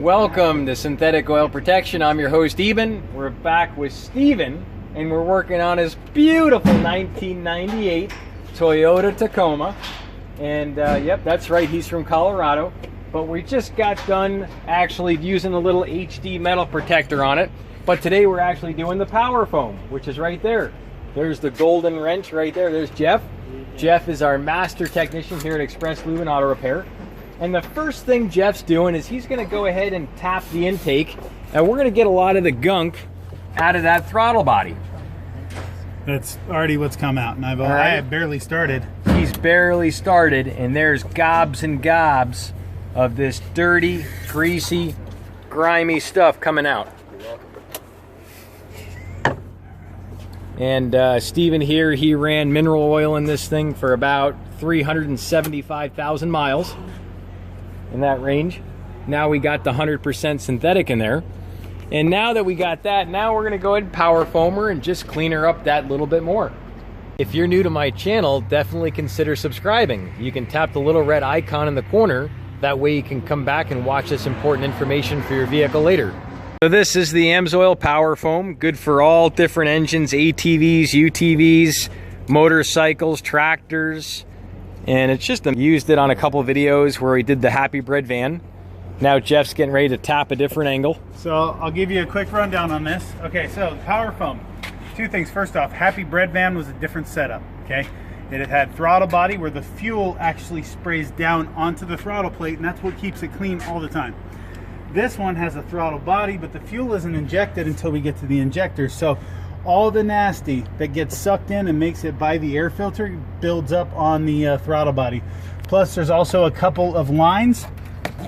Welcome to Synthetic Oil Protection. I'm your host, Eben. We're back with Steven, and we're working on his beautiful 1998 Toyota Tacoma. And yep, that's right, he's from Colorado. But we just got done actually using a little HD metal protector on it. But today we're actually doing the power foam, which is right there. There's the golden wrench right there. There's Jeff. Jeff is our master technician here at Express Lube and Auto Repair. And the first thing Jeff's doing is he's going to go ahead and tap the intake, and we're going to get a lot of the gunk out of that throttle body. That's already what's come out, and I have barely started. He's barely started, and there's gobs and gobs of this dirty, greasy, grimy stuff coming out. And Steven here, he ran mineral oil in this thing for about 375,000 miles in that range. Now we got the 100% synthetic in there. And now that we got that, now we're gonna go ahead and power foam her and just clean her up that little bit more. If you're new to my channel, definitely consider subscribing. You can tap the little red icon in the corner. That way you can come back and watch this important information for your vehicle later. So this is the AMSOIL Power Foam, good for all different engines, ATVs, UTVs, motorcycles, tractors, and it's just used it on a couple videos where we did the Happy Bread van. Now Jeff's getting ready to tap a different angle. So I'll give you a quick rundown on this. Okay, so Power Foam, two things. First off, Happy Bread van was a different setup, okay? It had throttle body where the fuel actually sprays down onto the throttle plate, and that's what keeps it clean all the time. This one has a throttle body, but the fuel isn't injected until we get to the injector. So all the nasty that gets sucked in and makes it by the air filter builds up on the throttle body. Plus there's also a couple of lines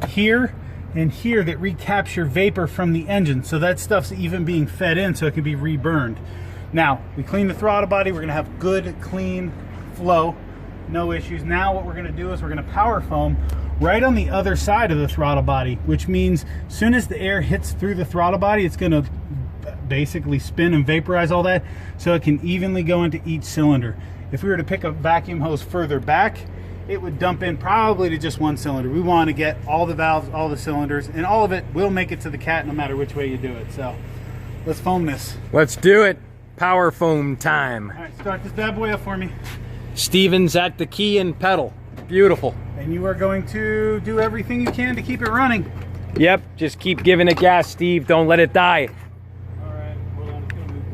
here and here that recapture vapor from the engine. So that stuff's even being fed in so it can be reburned. Now, we clean the throttle body. We're gonna have good, clean flow, no issues. Now what we're gonna do is we're gonna power foam right on the other side of the throttle body, which means as soon as the air hits through the throttle body, it's going to basically spin and vaporize all that so it can evenly go into each cylinder. If we were to pick a vacuum hose further back, it would dump in probably to just one cylinder. We want to get all the valves, all the cylinders, and all of it will make it to the cat no matter which way you do it. So let's foam this. Let's do it. Power foam time. All right, start this bad boy up for me. Steven's at the key and pedal. Beautiful. And you are going to do everything you can to keep it running. Yep, just keep giving it gas, Steve. Don't let it die. All right, hold on, it's gonna move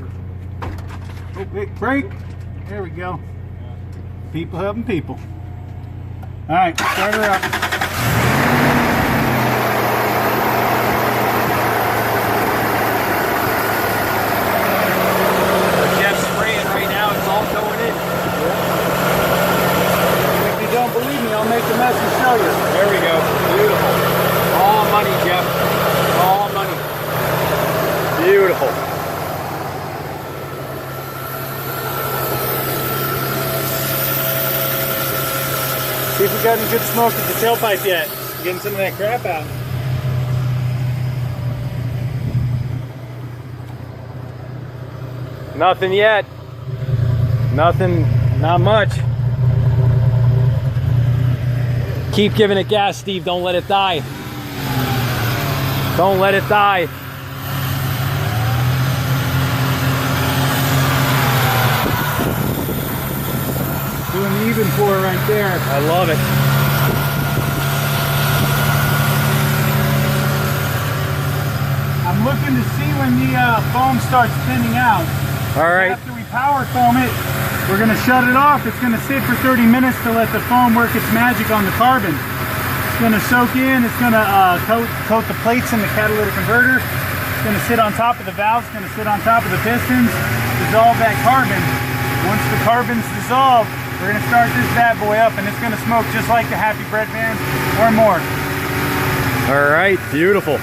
this. Oh, big brake. There we go. People helping people. All right, start her up. Jeff's spraying right now. It's all going in. Don't believe me, I'll make the mess and show you. There we go. Beautiful. All money, Jeff. All money. Beautiful. See if we got any good smoke at the tailpipe yet. Getting some of that crap out. Nothing yet. Nothing, not much. Keep giving it gas, Steve. Don't let it die. Don't let it die. Doing the even pour right there. I love it. I'm looking to see when the foam starts thinning out. All right. After we power foam it, we're going to shut it off. It's going to sit for 30 minutes to let the foam work its magic on the carbon. It's going to soak in. It's going to coat the plates in the catalytic converter. It's going to sit on top of the valves. It's going to sit on top of the pistons. Dissolve that carbon. Once the carbon's dissolved, we're going to start this bad boy up, and it's going to smoke just like the Happy Bread van or more. All right, beautiful.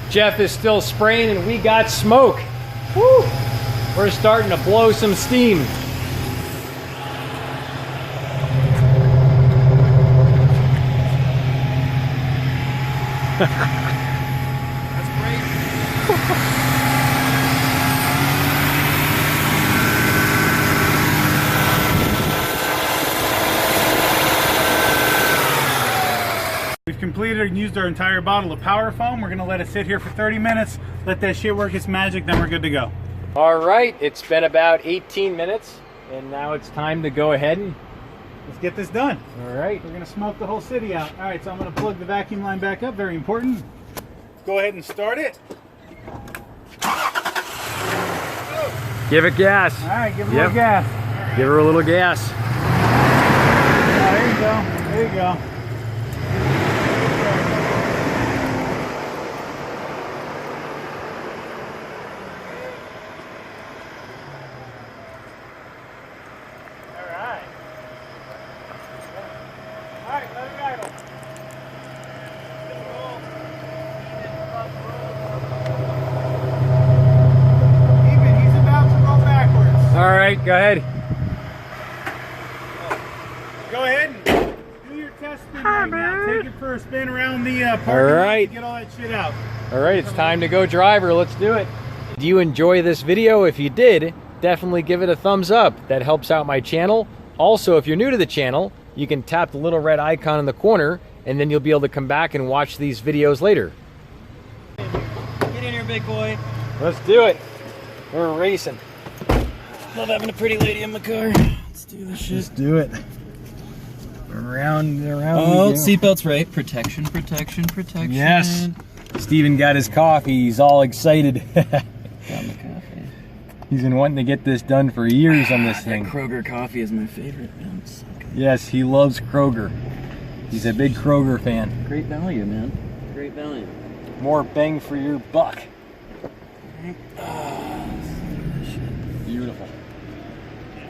Jeff is still spraying and we got smoke. Woo! We're starting to blow some steam. That's great. and used our entire bottle of Power Foam. We're gonna let it sit here for 30 minutes, let that shit work its magic, then we're good to go. All right, it's been about 18 minutes, and now it's time to go ahead and let's get this done. all right. We're gonna smoke the whole city out. All right, so I'm gonna plug the vacuum line back up, very important. Go ahead and start it. Give it gas. All right, give it a little gas. Give her a little gas. There you go, there you go. All right, go ahead. Go ahead and do your test spin right now. Take it for a spin around the parking All lot right. to get all that shit out. All right, it's time to go driver. Let's do it. Do you enjoy this video? If you did, definitely give it a thumbs up. That helps out my channel. Also, if you're new to the channel, you can tap the little red icon in the corner, and then you'll be able to come back and watch these videos later. Get in here, big boy. Let's do it. We're racing. Love having a pretty lady in my car. Let's do this shit. Let's do it. Around and around. Oh, seatbelts right. Protection, protection, protection. Yes. Steven got his coffee. He's all excited. Got my coffee. He's been wanting to get this done for years on this thing. That Kroger coffee is my favorite, man. It's so good. Yes, he loves Kroger. He's a big Kroger fan. Great value, man. Great value. More bang for your buck. Beautiful.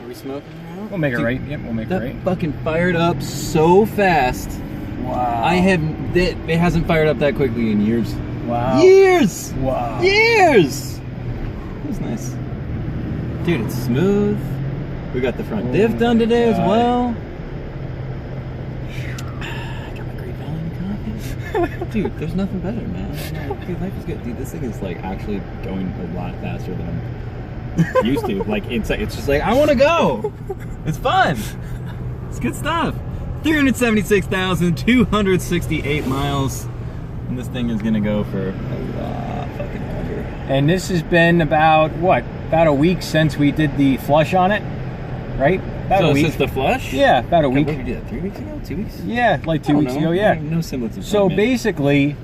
Are we smoking now? We'll make it right. Yep, we'll make it That right. fucking fired up so fast. Wow. It hasn't fired up that quickly in years. Wow. Years! Wow. Years! It was nice. Dude, it's smooth. We got the front diff done today as well. I got my great value coffee. Dude, there's nothing better, man. Dude, life is good. Dude, this thing is like actually going a lot faster than I'm used to. Like it's just like I want to go. It's fun. It's good stuff. 376,268 miles, and this thing is gonna go for a lot fucking longer. And this has been about what? About a week since we did the flush on it, right? About a week. Since the flush? Yeah, about a week. What did we do that? 3 weeks ago? 2 weeks? Yeah, like 2 weeks ago. Yeah. No semblance of So time, man. basically,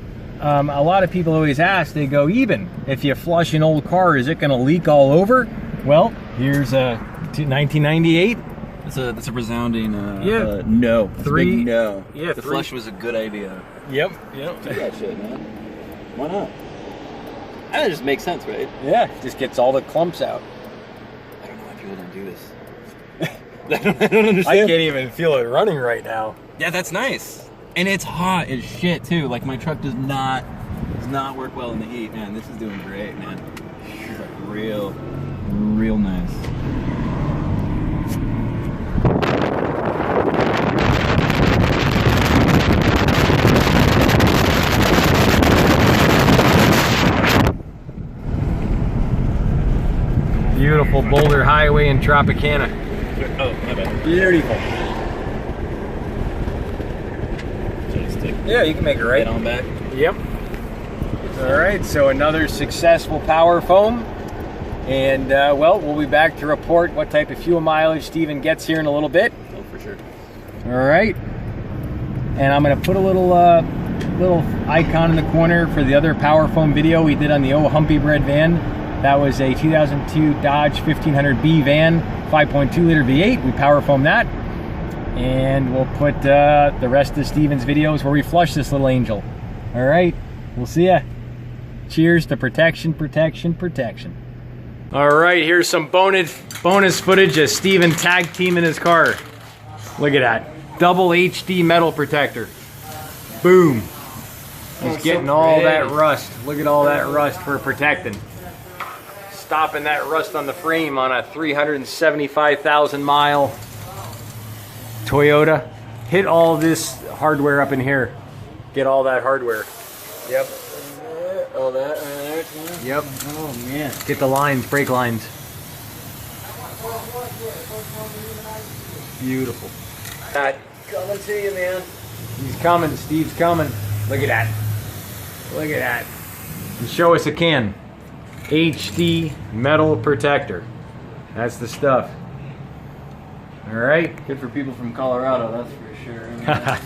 a lot of people always ask, they go, Eben, if you flush an old car, is it going to leak all over? Well, here's a 1998. It's a resounding no. It's a Three- big no. yeah, the three- flush was a good idea. Yep. Do that shit, man. Why not? That just makes sense, right? Yeah, just gets all the clumps out. I don't know why people don't do this. I don't understand. I can't even feel it running right now. Yeah, that's nice. And it's hot as shit too. Like my truck does not work well in the heat, man. This is doing great, man. This is like real nice. Beautiful Boulder Highway in Tropicana. Oh, my bad. Beautiful. Yeah, you can make it right. Head on back. Yep. All right, so another successful Power Foam. And, well, we'll be back to report what type of fuel mileage Steven gets here in a little bit. Oh, for sure. All right. And I'm going to put a little icon in the corner for the other Power Foam video we did on the old Humpy Bread van. That was a 2002 Dodge 1500B van, 5.2 liter V8. We Power Foam that. And we'll put the rest of Steven's videos where we flush this little angel. All right, we'll see ya. Cheers to protection, protection, protection. All right, here's some bonus footage of Steven tag teaming his car. Look at that, double HD metal protector. Boom. He's getting all that rust. Look at all that rust for protecting. Stopping that rust on the frame on a 375,000 mile Toyota. Hit all this hardware up in here. Get all that hardware. Yep. All that there. Yep. Oh man. Get the lines, brake lines. Beautiful. Coming to you, man. He's coming. Steve's coming. Look at that. Look at that. And show us a can. HD metal protector. That's the stuff. All right. Good for people from Colorado, that's for sure.